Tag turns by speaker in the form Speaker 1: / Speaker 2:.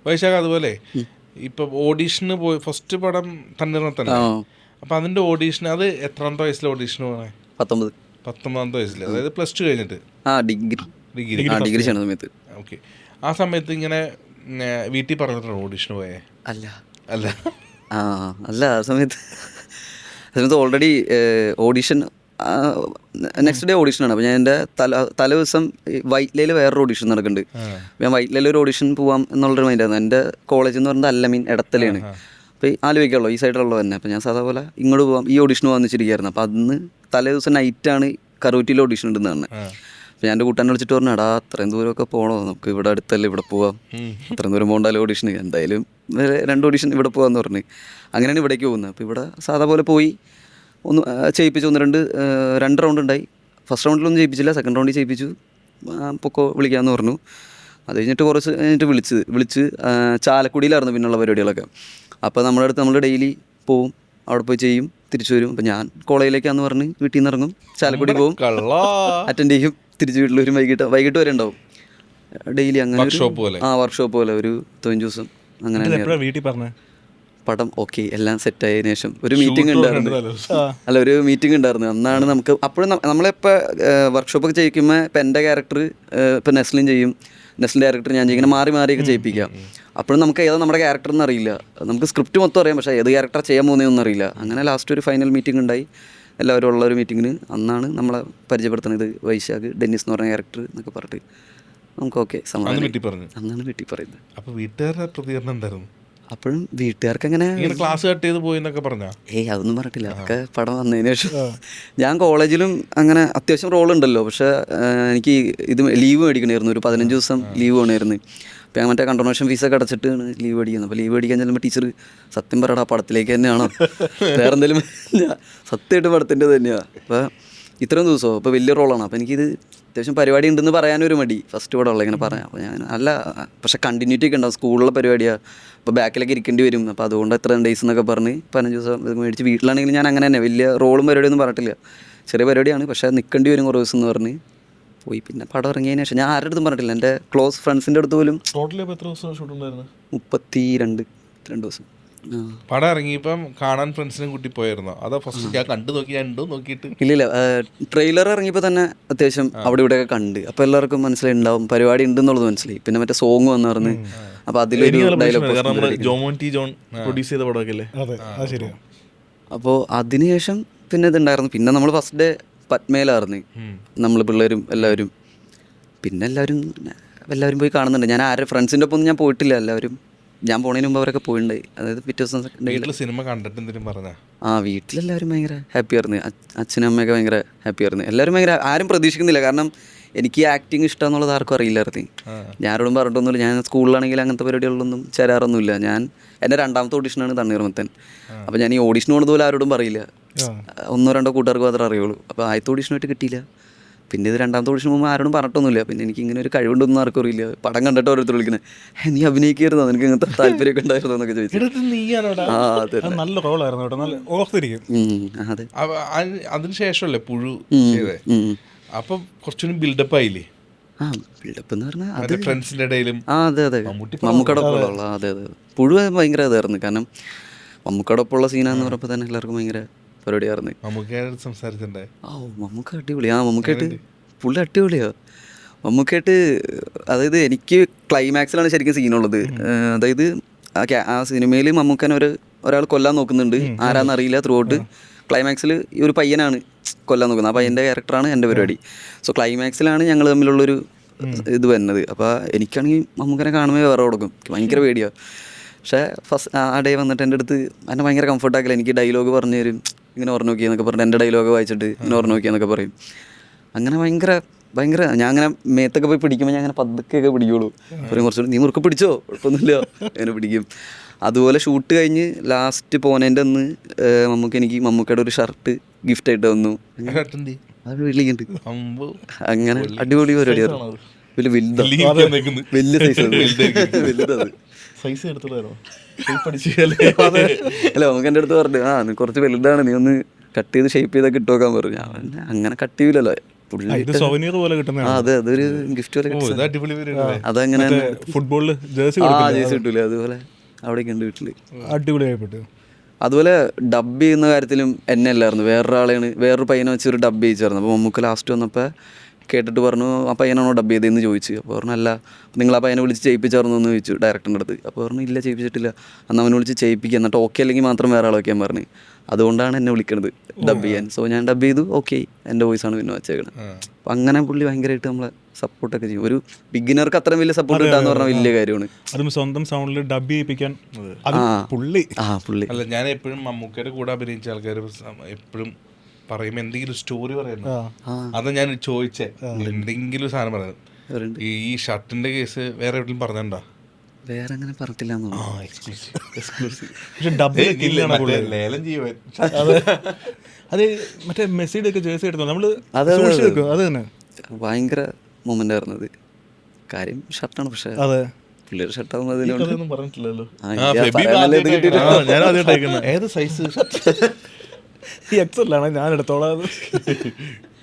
Speaker 1: വൈശാഖ് അതുപോലെ ഇപ്പം ഓഡീഷന് പോയി ഫസ്റ്റ് പടം തണ്ണീർമത്തല്ലേ, അപ്പം അതിൻ്റെ ഓഡീഷൻ അത് എത്രാമത്തെ വയസ്സിലെ ഓഡീഷന് പോകണേ? 19 വയസ്സിൽ, അതായത് പ്ലസ് ടു കഴിഞ്ഞിട്ട് ഡിഗ്രി
Speaker 2: സമയത്ത്.
Speaker 1: ഓക്കെ. ആ സമയത്ത് ഇങ്ങനെ വീട്ടിൽ പറഞ്ഞിട്ടാണ് ഓഡീഷന് പോയേ?
Speaker 2: അല്ല
Speaker 1: അല്ല
Speaker 2: അല്ല ആ സമയത്ത് ഓൾറെഡി ഓഡീഷൻ നെക്സ്റ്റ് ഡേ ഓഡീഷനാണ്. അപ്പോൾ ഞാൻ എൻ്റെ തല ദിവസം വൈറ്റ്ലയിൽ വേറൊരു ഓഡീഷൻ നടക്കുന്നുണ്ട്. ഞാൻ വൈറ്റ്ലയിൽ ഒരു ഓഡീഷൻ പോവാം എന്നുള്ളൊരു മൈൻഡായിരുന്നു. എൻ്റെ കോളേജ് എന്ന് പറയുന്നത് അല്ലമീൻ എടത്തലയാണ്. അപ്പോൾ ആലോചിക്കാമല്ലോ ഈ സൈഡിലുള്ളത് തന്നെ. അപ്പോൾ ഞാൻ സാധാ പോലെ ഇങ്ങോട്ട് പോകാം, ഈ ഓഡീഷന് പോകാമെന്ന് വെച്ചിരിക്കുകയായിരുന്നു. അപ്പോൾ അന്ന് തലേ ദിവസം നൈറ്റാണ് കറൂറ്റിയിൽ ഓഡീഷൻ ഉണ്ടെന്ന് പറഞ്ഞത്. അപ്പോൾ ഞാൻ എൻ്റെ കൂട്ടാനെ വിളിച്ചിട്ട് പറഞ്ഞു, എടാ അത്രയും ദൂരമൊക്കെ പോകണോ, നമുക്ക് ഇവിടെ അടുത്തല്ലേ, ഇവിടെ പോവാം, അത്രയും ദൂരം പോകണ്ടല്ലോ ഓഡീഷന്, എന്തായാലും 2 ഓഡീഷൻ ഇവിടെ പോകാമെന്ന് പറഞ്ഞ് അങ്ങനെയാണ് ഇവിടേക്ക് പോകുന്നത്. അപ്പോൾ ഇവിടെ സാധാ പോലെ പോയി ചെയ്യിപ്പിച്ചു. 2 റൗണ്ട് ഉണ്ടായി. ഫസ്റ്റ് റൗണ്ടിലൊന്നും ചെയ്യിപ്പിച്ചില്ല, സെക്കൻഡ് റൗണ്ടിൽ ചെയ്യിപ്പിച്ചു. പൊക്കോ വിളിക്കാമെന്ന് പറഞ്ഞു. അത് കഴിഞ്ഞിട്ട് കുറച്ച് കഴിഞ്ഞിട്ട് വിളിച്ച് ചാലക്കുടിയിലായിരുന്നു പിന്നുള്ള പരിപാടികളൊക്കെ. അപ്പോൾ നമ്മൾ ഡെയിലി പോവും, അവിടെ പോയി ചെയ്യും, തിരിച്ചു വരും. അപ്പോൾ ഞാൻ കോളേജിലേക്കാന്ന് പറഞ്ഞ് വീട്ടിൽ നിന്ന് ഇറങ്ങും, ചാലക്കുടി പോവും, അറ്റൻഡ് ചെയ്യും, തിരിച്ച് വീട്ടിൽ വരും. വൈകിട്ട് വരെ ഉണ്ടാവും ഡെയിലി. അങ്ങനെ വർക്ക്ഷോപ്പ് പോലെ ഒരു 15 ദിവസം അങ്ങനെ.
Speaker 3: വീട്ടിൽ പറഞ്ഞ
Speaker 2: പടം ഓക്കെ എല്ലാം സെറ്റായതിനു ശേഷം ഒരു മീറ്റിംഗ് ഉണ്ടായിരുന്നു. അന്നാണ് നമുക്ക് അപ്പോഴും നമ്മളിപ്പോൾ വർക്ക്ഷോപ്പൊക്കെ ചെയ്യിക്കുമ്പോൾ ഇപ്പം എൻ്റെ ക്യാരക്ടർ ഇപ്പം നെസ്ലിൻ ചെയ്യും, നെസ്ലിൻ്റെ ക്യാരക്ടർ ഞാൻ ചെയ്യും, ഇങ്ങനെ മാറിയൊക്കെ ചെയ്യിപ്പിക്കാം. അപ്പോഴും നമുക്ക് ഏതാ നമ്മുടെ ക്യാരക്ടർ എന്നറിയില്ല. നമുക്ക് സ്ക്രിപ്റ്റ് മൊത്തം അറിയാം, പക്ഷേ ഏത് ക്യാരക്ടർ ചെയ്യാൻ പോകുന്നതെന്നൊന്നും അറിയില്ല. അങ്ങനെ ലാസ്റ്റ് ഒരു ഫൈനൽ മീറ്റിംഗ് ഉണ്ടായി, എല്ലാവരും ഉള്ള ഒരു മീറ്റിങ്ങിന്. അന്നാണ് നമ്മളെ പരിചയപ്പെടുത്തുന്നത് വൈശാഖ് ഡെന്നിസ് എന്ന് പറഞ്ഞ ക്യാരക്ടർ എന്നൊക്കെ പറഞ്ഞിട്ട് നമുക്ക് ഓക്കെ സമാധാനം അന്നാണ് വീട്ടിൽ പറയുന്നത്.
Speaker 1: അപ്പോൾ വീട്ടുകാരുടെ പ്രതികരണം എന്തായിരുന്നു?
Speaker 2: അപ്പോഴും വീട്ടുകാർക്ക് അങ്ങനെ
Speaker 1: ക്ലാസ് കട്ട് ചെയ്ത് പോയി എന്നൊക്കെ പറഞ്ഞാ?
Speaker 2: അതൊന്നും പറഞ്ഞിട്ടില്ല. അതൊക്കെ പടം വന്നതിന് ശേഷം. ഞാൻ കോളേജിലും അങ്ങനെ അത്യാവശ്യം റോളുണ്ടല്ലോ, പക്ഷേ എനിക്ക് ഇത് ലീവ് മേടിക്കണമായിരുന്നു, ഒരു 15 ദിവസം ലീവ് വേണമായിരുന്നു. അപ്പോൾ ഞാൻ മറ്റേ കണ്ടോണേഷൻ ഫീസൊക്കെ അടച്ചിട്ടാണ് ലീവ് മേടിക്കുന്നത്. അപ്പോൾ ലീവ് മേടിക്കാൻ ചെല്ലുമ്പോൾ ടീച്ചർ സത്യം പറയടാ പടത്തിലേക്ക് തന്നെയാണോ, വേറെ എന്തെങ്കിലും സത്യമായിട്ട് പടത്തിൻ്റെ തന്നെയാണ്. അപ്പോൾ ഇത്രയും ദിവസമോ ഇപ്പോൾ വലിയ റോളാണ്. അപ്പോൾ എനിക്കിത് അത്യാവശ്യം പരിപാടി ഉണ്ടെന്ന് പറയാനൊരു മടി, ഫസ്റ്റ് പടമുള്ള ഇങ്ങനെ പറയാം. അപ്പോൾ ഞാൻ അല്ല, പക്ഷേ കണ്ടിന്യൂറ്റി ഒക്കെ ഉണ്ടാവും, സ്കൂളിലെ പരിപാടിയാണ്, അപ്പോൾ ബാക്കിലൊക്കെ ഇരിക്കേണ്ടി വരും. അപ്പോൾ അതുകൊണ്ട് എത്ര ഡേയ്സ് എന്നൊക്കെ പറഞ്ഞ് 15 ദിവസം ഇത് മേടിച്ച്. വീട്ടിലാണെങ്കിൽ ഞാൻ അങ്ങനെ തന്നെ വലിയ റോളും പരിപാടിയൊന്നും പറഞ്ഞിട്ടില്ല, ചെറിയ പരിപാടിയാണ്, പക്ഷേ നിൽക്കേണ്ടി വരും കുറേ ദിവസം എന്ന് പറഞ്ഞ് പോയി. പിന്നെ പടം ഇറങ്ങിയതിന് ശേഷം ഞാൻ ആരുടെ അടുത്തും പറഞ്ഞിട്ടില്ല, എൻ്റെ ക്ലോസ് ഫ്രണ്ട്സിൻ്റെ അടുത്ത് പോലും.
Speaker 1: ടോട്ടൽ എത്ര ദിവസം ഷൂട്ട് ഉണ്ടായിരുന്നു?
Speaker 2: 32 ദിവസം.
Speaker 1: പടം ഇറങ്ങിയപ്പം കാണാൻ ഫ്രണ്ട്സിനെ കൂട്ടി പോയിരുന്നോ, അതോ ഫസ്റ്റ് ഞാൻ കണ്ടു നോക്കിയിട്ട്?
Speaker 2: ഇല്ല, ട്രെയിലർ ഇറങ്ങിയപ്പോൾ തന്നെ അത്യാവശ്യം അവിടെ ഇവിടെയൊക്കെ കണ്ട്. അപ്പോൾ എല്ലാവർക്കും മനസ്സിലായി ഉണ്ടാവും പരിപാടി ഉണ്ടെന്നുള്ളത് മനസ്സിലായി. പിന്നെ മറ്റേ സോങ് വന്നു പറഞ്ഞ്, അപ്പോൾ അതിലൊരു ഡയലോഗ് അപ്പോൾ അതിനുശേഷം പിന്നെ ഇതുണ്ടായിരുന്നു. പിന്നെ നമ്മൾ ഫസ്റ്റ് ഡേ പത്മയിലായിരുന്നു നമ്മൾ പിള്ളേരും എല്ലാവരും. പിന്നെ എല്ലാവരും പോയി കാണുന്നുണ്ട്. ഞാൻ ആരുടെ ഫ്രണ്ട്സിൻ്റെ ഒപ്പം ഒന്നും ഞാൻ പോയിട്ടില്ല, എല്ലാവരും ഞാൻ പോണതിന് മുമ്പ് അവരൊക്കെ പോയിട്ടുണ്ട്. അതായത് പിറ്റേ ദിവസം
Speaker 1: സിനിമ കണ്ടിട്ട് എന്തെങ്കിലും പറഞ്ഞാ?
Speaker 2: വീട്ടിലെല്ലാവരും ഭയങ്കര ഹാപ്പി ആയിരുന്നു, അച്ഛനും അമ്മയൊക്കെ ഭയങ്കര ഹാപ്പി ആയിരുന്നു. എല്ലാവരും ഭയങ്കര, ആരും പ്രതീക്ഷിക്കുന്നില്ല, കാരണം എനിക്ക് ആക്ടിങ് ഇഷ്ടം എന്നുള്ളത് ആർക്കും അറിയില്ലായിരുന്നു. ഞാനോടും പറഞ്ഞിട്ടൊന്നുമില്ല. ഞാൻ സ്കൂളിലാണെങ്കിൽ അങ്ങനത്തെ പരിപാടികളിലൊന്നും ചേരാറൊന്നുമില്ല. എൻ്റെ 2ാമത്തെ ഓഡീഷനാണ് തണ്ണീർമത്തൻ. അപ്പോൾ ഞാൻ ഈ ഓഡീഷൻ പോണതുപോലെ ആരോടും പറയില്ല, 1-2 കൂട്ടുകാർക്ക് മാത്രമേ അറിയുള്ളൂ. അപ്പോൾ ആദ്യത്തെ ഓഡീഷനായിട്ട് കിട്ടിയില്ല. പിന്നെ ഇത് 2ാമത്തെ ഓഡീഷൻ പോകുമ്പോൾ ആരോടും പറഞ്ഞിട്ടൊന്നുമില്ല. പിന്നെ എനിക്ക് ഇങ്ങനെ ഒരു കഴിവുണ്ടെന്ന് ആർക്കും അറിയില്ല. പടം കണ്ടിട്ട് ഓരോരുത്തർ വിളിക്കുന്നത്, നീ അഭിനയിക്കായിരുന്നോ, നിനക്ക് ഇങ്ങനത്തെ താല്പര്യമൊക്കെ ഉണ്ടായിരുന്നോ എന്നൊക്കെ ചോദിച്ചു.
Speaker 3: നല്ല റോളായിരുന്നു കേട്ടോ, നല്ല ഓർത്തിരിക്കും.
Speaker 2: അതെ,
Speaker 1: അതിനുശേഷമല്ലേ പുഴു ചെയ്തേ, അപ്പം കുറച്ചുകൂടി ബിൽഡപ്പ് ആയില്ലേ?
Speaker 2: ബിൽഡപ്പ് എന്ന് പറഞ്ഞാൽ
Speaker 1: ഫ്രണ്ട്സിന്റെ ഇടയിലും.
Speaker 2: അതെ, മമ്മൂക്കടൊപ്പമുള്ള. അതെ, പുഴു ഭയങ്കര ഇതായിരുന്നു. കാരണം മമ്മൂക്കടൊപ്പമുള്ള സീനാന്ന് പറഞ്ഞപ്പോൾ തന്നെ എല്ലാവർക്കും ഭയങ്കര പരിപാടിയായിരുന്നു.
Speaker 1: സംസാരിച്ചിട്ടുണ്ടായി.
Speaker 2: മമ്മൂക്ക അടിപൊളി. മമ്മൂക്കായിട്ട് പുള്ളി അടിപൊളിയാ. മമ്മൂക്കായിട്ട് അതായത് എനിക്ക് ക്ലൈമാക്സിലാണ് ശരിക്കും സീനുള്ളത്. അതായത് ആ സിനിമയിൽ മമ്മൂക്കനെ ഒരാൾ കൊല്ലാൻ നോക്കുന്നുണ്ട്, ആരാന്നറിയില്ല. ത്രൂ ഔട്ട് ക്ലൈമാക്സിൽ ഈ ഒരു പയ്യനാണ് കൊല്ലാൻ നോക്കുന്നത്. ആ പയ്യൻ്റെ ക്യാരക്ടറാണ് എൻ്റെ പരിപാടി. സോ ക്ലൈമാക്സിലാണ് ഞങ്ങൾ തമ്മിലുള്ളൊരു ഇത് വരുന്നത്. അപ്പോൾ എനിക്കാണെങ്കിൽ മമ്മൂക്കനെ കാണുമ്പോൾ വേറെ കൊടുക്കും, ഭയങ്കര പേടിയാണ്. പക്ഷേ ആ ഡേ വന്നിട്ട് എൻ്റെ അടുത്ത് എന്നെ ഭയങ്കര കംഫർട്ടാക്കില്ല. എനിക്ക് ഡയലോഗ് പറഞ്ഞു തരും, ഇങ്ങനെ ഓർമ്മ നോക്കിയെന്നൊക്കെ പറഞ്ഞിട്ട് എൻ്റെ ഡയലോഗ് വായിച്ചിട്ട് ഇങ്ങനെ ഓർമ്മ നോക്കിയെന്നൊക്കെ പറയും. അങ്ങനെ ഭയങ്കര ഞാൻ അങ്ങനെ മേത്തൊക്കെ പോയി പിടിക്കുമ്പോൾ ഞാൻ അങ്ങനെ പതുക്കെയൊക്കെ പിടിക്കുള്ളൂ. പറയും കുറച്ചുകൂടി നീ മുറുക്കെ പിടിച്ചോ, കുഴപ്പമൊന്നുമില്ല, അങ്ങനെ പിടിക്കും. അതുപോലെ ഷൂട്ട് കഴിഞ്ഞ് ലാസ്റ്റ് പോനേൻ്റെ അന്ന് എനിക്ക് മമ്മൂക്കയുടെ ഒരു ഷർട്ട് ഗിഫ്റ്റായിട്ട് തന്നു. അത് വിളിക്കുന്നുണ്ട്. അങ്ങനെ അടിപൊളി പരിപാടിയായിരുന്നു. വലിയ സൈസ് അല്ല, നമുക്ക് എൻ്റെ അടുത്ത് പറഞ്ഞു, കുറച്ച് വലുതാണ്, നീ ഒന്ന് കട്ട് ചെയ്ത് ഷേപ്പ് ചെയ്തൊക്കെ ഇട്ട് നോക്കാൻ പറഞ്ഞു. അങ്ങനെ കട്ട് ചെയ്യില്ലല്ലോ, പുള്ളി
Speaker 3: ഇത് സൊവനീർ പോലെ
Speaker 2: ആ
Speaker 3: കിട്ടുന്നതാണ്.
Speaker 2: അതെ, അതൊരു ഗിഫ്റ്റ് പോലെ
Speaker 1: ഓ
Speaker 2: കിട്ടും.
Speaker 1: ഇത് അടിപൊളി പരിപാടി.
Speaker 2: അതങ്ങനെ
Speaker 3: ഫുട്ബോളിൽ ജേഴ്സി
Speaker 2: ജേഴ്സി കിട്ടൂലേ, അതുപോലെ അവിടേക്ക് ഉണ്ട് വീട്ടില്.
Speaker 3: അടിപൊളിയായിപ്പെട്ടു.
Speaker 2: അതുപോലെ ഡബ് ചെയ്യുന്ന കാര്യത്തിലും എന്നെ അല്ലായിരുന്നു, വേറൊരാളെയാണ്, വേറൊരു പയ്യനെ വെച്ച് ഒരു ഡബ് ചെയ്യിച്ചായിരുന്നു. അപ്പോൾ മമ്മൂക്ക ലാസ്റ്റ് വന്നപ്പോൾ കേട്ടിട്ട് പറഞ്ഞു, ആ പയ്യനാണോ ഡബ് ചെയ്തതെന്ന് ചോദിച്ചു. അപ്പോൾ പറഞ്ഞു അല്ല, നിങ്ങൾ ആ പയ്യനെ വിളിച്ച് ചെയ്യിപ്പിച്ചായിരുന്നു എന്ന് ചോദിച്ചു ഡയറക്ടറിൻ്റെ അടുത്ത്. അപ്പോൾ പറഞ്ഞു ഇല്ല ചെയ്യിപ്പിച്ചിട്ടില്ല, അന്ന് അവനെ വിളിച്ച് ചെയ്യിപ്പിക്കുക, എന്നിട്ട് ഓക്കെ അല്ലെങ്കിൽ മാത്രം വേറെ ആൾ വയ്ക്കാൻ പറഞ്ഞു. അതുകൊണ്ടാണ് എന്നെ വിളിക്കണത് ഡബ് ചെയ്യാൻ. സോ ഞാൻ ഡബ് ചെയ്തു, ഓക്കെ, എൻ്റെ വോയിസാണ് പിന്നെ വെച്ചേക്കണത്. അപ്പം അങ്ങനെ പുള്ളി ഭയങ്കരമായിട്ട് നമ്മളെ സപ്പോർട്ടൊക്കെ ചെയ്യും. ഒരു ബിഗിനർക്ക് അത്രയും വലിയ സപ്പോർട്ട് കിട്ടാന്ന് പറഞ്ഞാൽ വലിയ കാര്യമാണ്.
Speaker 3: അതും സ്വന്തം സൗണ്ടിൽ ഡബ് ചെയ്യിപ്പിക്കാൻ പുള്ളി.
Speaker 2: പുള്ളി
Speaker 1: അല്ല, ഞാൻ എപ്പോഴും മമ്മൂക്കയുടെ കൂടെ അഭിനയിച്ച ആൾക്കാർ എപ്പോഴും പറയും എന്തെങ്കിലും സ്റ്റോറി പറയുന്നു. അതാ ഞാൻ ചോദിച്ചേ, എന്തെങ്കിലും സാധനം പറയുന്നത്. ഈ ഷർട്ടിന്റെ കേസ് വേറെ എവിടെയും പറഞ്ഞോ?
Speaker 2: വേറെ അങ്ങനെ പറഞ്ഞിട്ടില്ല.
Speaker 3: പക്ഷെ ഡബിൽ
Speaker 1: ലേലം ചെയ്യുവാൻ
Speaker 3: അത് മറ്റേ മെസ്സിയുടെ ഒക്കെ ജേഴ്സി എടുത്തോ നമ്മള്
Speaker 2: അത്
Speaker 3: തന്നെ
Speaker 2: ഭയങ്കര മൊമെന്റ് ആയിരുന്നത്. കാര്യം ഷർട്ടാണ്, പക്ഷെ
Speaker 3: അതെ
Speaker 2: പിള്ളേർ ഷർട്ടാവുന്നതിൽ
Speaker 3: പറഞ്ഞിട്ടില്ലല്ലോ.
Speaker 1: ഏത് സൈസ്
Speaker 3: ഈ എക്സലാണ് ഞാൻ എടുത്തോളാം.